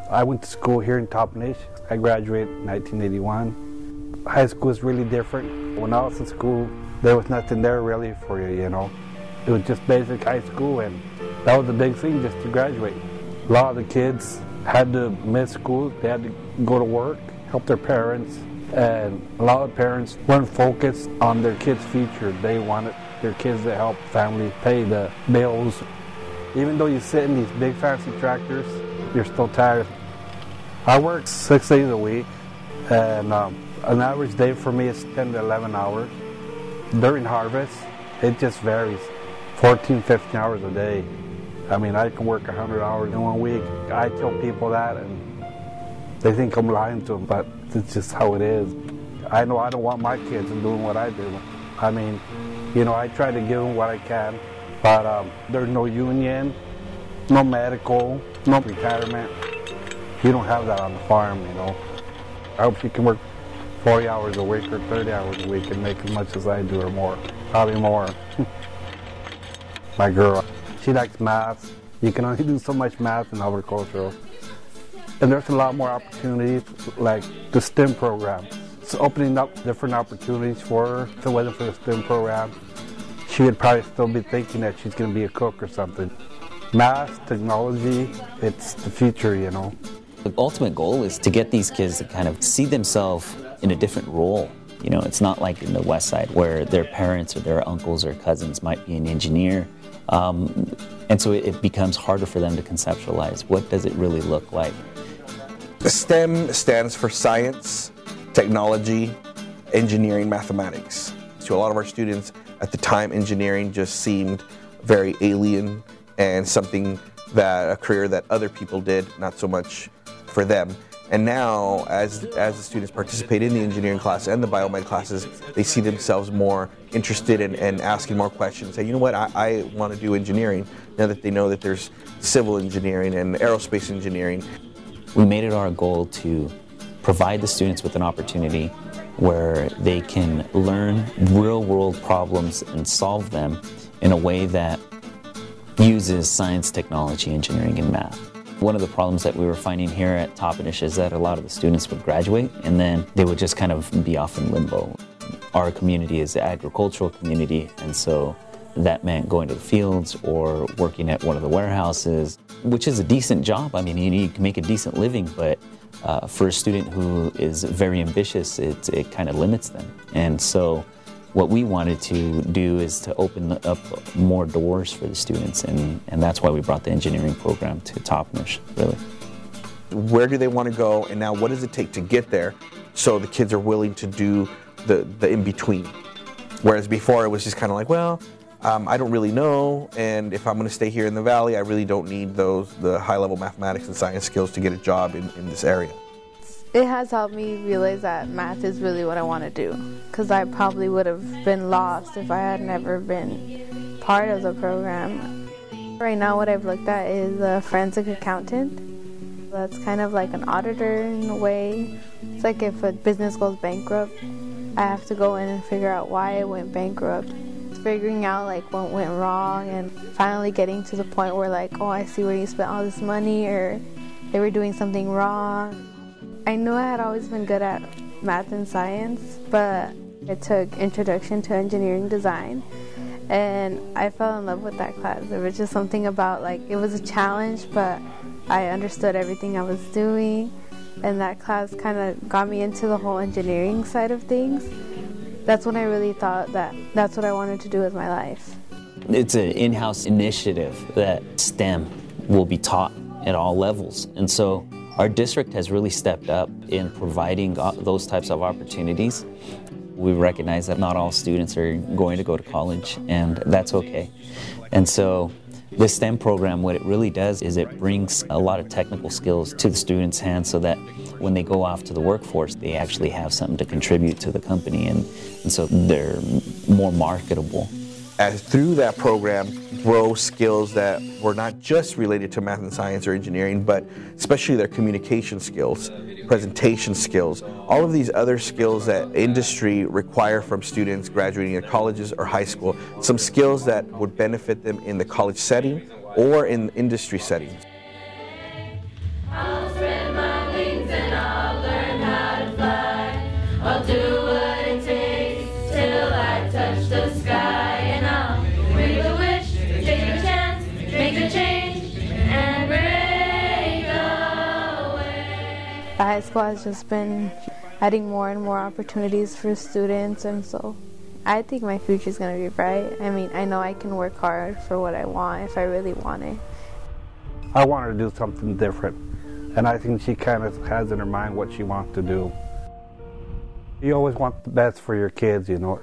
I went to school here in Toppenish. I graduated in 1981. High school is really different. When I was in school, there was nothing there really for you, you know. It was just basic high school, and that was the big thing, just to graduate. A lot of the kids had to miss school. They had to go to work, help their parents, and a lot of parents weren't focused on their kids' future. They wanted their kids to help family pay the bills. Even though you sit in these big fancy tractors, you're still tired. I work 6 days a week, and an average day for me is 10 to 11 hours. During harvest, it just varies, 14, 15 hours a day. I mean, I can work 100 hours in 1 week. I tell people that, and they think I'm lying to them, but it's just how it is. I know I don't want my kids doing what I do. I mean, you know, I try to give them what I can, but there's no union, no medical, no retirement. You don't have that on the farm, you know. I hope you can work 40 hours a week or 30 hours a week and make as much as I do or more, probably more. My girl, she likes math. You can only do so much math in agricultural. And there's a lot more opportunities, like the STEM program. It's opening up different opportunities for her. If it wasn't for the STEM program, she would probably still be thinking that she's going to be a cook or something. Math, technology, it's the future, you know. The ultimate goal is to get these kids to kind of see themselves in a different role. You know, it's not like in the West Side where their parents or their uncles or cousins might be an engineer. And so it becomes harder for them to conceptualize what does it really look like. STEM stands for science, technology, engineering, mathematics. To a lot of our students at the time, engineering just seemed very alien and something that a career that other people did, not so much for them. And now, as the students participate in the engineering class and the biomed classes, they see themselves more interested in asking more questions. Say, you know what, I want to do engineering, now that they know that there's civil engineering and aerospace engineering. We made it our goal to provide the students with an opportunity where they can learn real-world problems and solve them in a way that uses science, technology, engineering, and math. One of the problems that we were finding here at Toppenish is that a lot of the students would graduate and then they would just kind of be off in limbo. Our community is an agricultural community, and so that meant going to the fields or working at one of the warehouses, which is a decent job. I mean, you can make a decent living, but for a student who is very ambitious, it kind of limits them. And so what we wanted to do is to open up more doors for the students, and that's why we brought the engineering program to Toppenish, really. Where do they want to go, and now what does it take to get there so the kids are willing to do the in-between? Whereas before it was just kind of like, well, I don't really know, and if I'm going to stay here in the valley, I really don't need the high-level mathematics and science skills to get a job in this area. It has helped me realize that math is really what I want to do, because I probably would have been lost if I had never been part of the program. Right now what I've looked at is a forensic accountant. That's kind of like an auditor in a way. It's like if a business goes bankrupt, I have to go in and figure out why it went bankrupt. It's figuring out like what went wrong and finally getting to the point where like, oh, I see where you spent all this money, or they were doing something wrong. I knew I had always been good at math and science, but I took Introduction to Engineering Design, and I fell in love with that class. There was just something about, like, it was a challenge, but I understood everything I was doing, and that class kind of got me into the whole engineering side of things. That's when I really thought that that's what I wanted to do with my life. It's an in-house initiative that STEM will be taught at all levels, and so our district has really stepped up in providing those types of opportunities. We recognize that not all students are going to go to college, and that's okay. And so the STEM program, what it really does is it brings a lot of technical skills to the students' hands so that when they go off to the workforce, they actually have something to contribute to the company, and so they're more marketable. As through that program, grow skills that were not just related to math and science or engineering, but especially their communication skills, presentation skills, all of these other skills that industry require from students graduating at colleges or high school, some skills that would benefit them in the college setting or in industry settings. I'll do what it takes till I touch the sky, and I'll make a wish, take a chance, make a change, and break away. The high school has just been adding more and more opportunities for students, and so I think my future is going to be bright. I mean, I know I can work hard for what I want if I really want it. I want her to do something different, and I think she kind of has in her mind what she wants to do. You always want the best for your kids, you know.